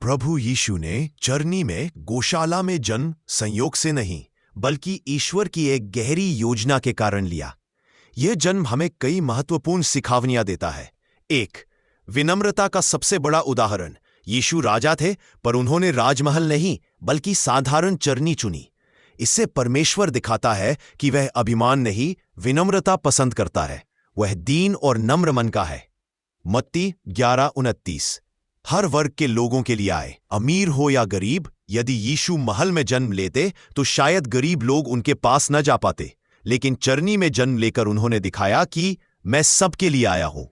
प्रभु यीशु ने चरनी में गौशाला में जन्म संयोग से नहीं बल्कि ईश्वर की एक गहरी योजना के कारण लिया। यह जन्म हमें कई महत्वपूर्ण सिखावनियां देता है। एक, विनम्रता का सबसे बड़ा उदाहरण। यीशु राजा थे, पर उन्होंने राजमहल नहीं बल्कि साधारण चरनी चुनी। इससे परमेश्वर दिखाता है कि वह अभिमान नहीं, विनम्रता पसंद करता है। वह दीन और नम्र मन का है। मत्ती 11:29। हर वर्ग के लोगों के लिए आए, अमीर हो या गरीब। यदि यीशु महल में जन्म लेते तो शायद गरीब लोग उनके पास न जा पाते, लेकिन चरनी में जन्म लेकर उन्होंने दिखाया कि मैं सबके लिए आया हूं।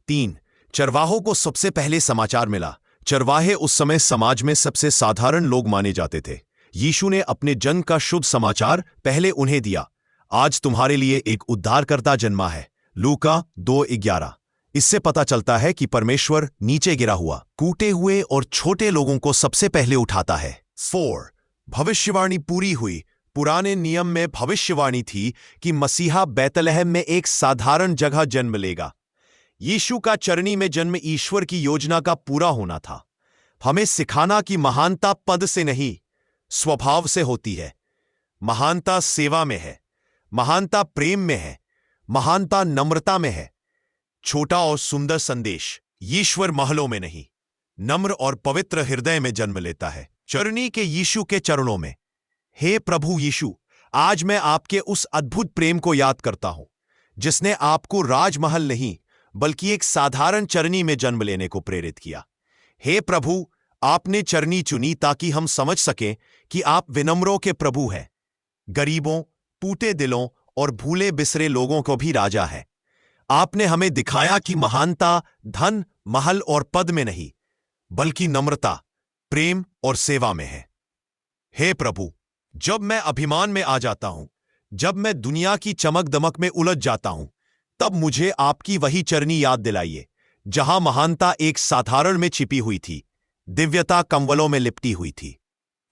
3, चरवाहों को सबसे पहले समाचार मिला। चरवाहे उस समय समाज में सबसे साधारण लोग माने जाते थे। यीशु ने अपने जन्म का शुभ समाचार पहले उन्हें दिया। आज तुम्हारे लिए एक उद्धारकर्ता जन्मा है। लूका 2:11। इससे पता चलता है कि परमेश्वर नीचे गिरा हुआ, कूटे हुए और छोटे लोगों को सबसे पहले उठाता है। 4, भविष्यवाणी पूरी हुई। पुराने नियम में भविष्यवाणी थी कि मसीहा बैतलहम में एक साधारण जगह जन्म लेगा। यीशु का चरनी में जन्म ईश्वर की योजना का पूरा होना था। हमें सिखाना कि महानता पद से नहीं, स्वभाव से होती है। महानता सेवा में है, महानता प्रेम में है, महानता नम्रता में है। छोटा और सुंदर संदेश, ईश्वर महलों में नहीं, नम्र और पवित्र हृदय में जन्म लेता है, चरनी के यीशु के चरणों में। हे प्रभु यीशु, आज मैं आपके उस अद्भुत प्रेम को याद करता हूं जिसने आपको राजमहल नहीं बल्कि एक साधारण चरनी में जन्म लेने को प्रेरित किया। हे प्रभु, आपने चरनी चुनी ताकि हम समझ सकें कि आप विनम्रों के प्रभु हैं, गरीबों, टूटे दिलों और भूले बिसरे लोगों को भी राजा है। आपने हमें दिखाया कि महानता धन, महल और पद में नहीं बल्कि नम्रता, प्रेम और सेवा में है। हे प्रभु, जब मैं अभिमान में आ जाता हूं, जब मैं दुनिया की चमक दमक में उलझ जाता हूं, तब मुझे आपकी वही चरनी याद दिलाइए जहां महानता एक साधारण में छिपी हुई थी, दिव्यता कंवलों में लिपटी हुई थी,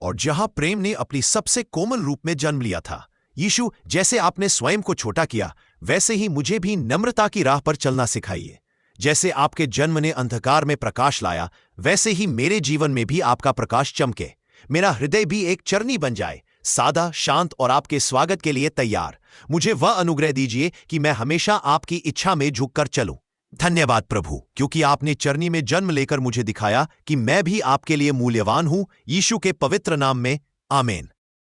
और जहां प्रेम ने अपनी सबसे कोमल रूप में जन्म लिया था। यीशु, जैसे आपने स्वयं को छोटा किया, वैसे ही मुझे भी नम्रता की राह पर चलना सिखाइए। जैसे आपके जन्म ने अंधकार में प्रकाश लाया, वैसे ही मेरे जीवन में भी आपका प्रकाश चमके। मेरा हृदय भी एक चरनी बन जाए, सादा, शांत और आपके स्वागत के लिए तैयार। मुझे वह अनुग्रह दीजिए कि मैं हमेशा आपकी इच्छा में झुककर चलूं। धन्यवाद प्रभु, क्योंकि आपने चरनी में जन्म लेकर मुझे दिखाया कि मैं भी आपके लिए मूल्यवान हूं। यीशु के पवित्र नाम में, आमीन।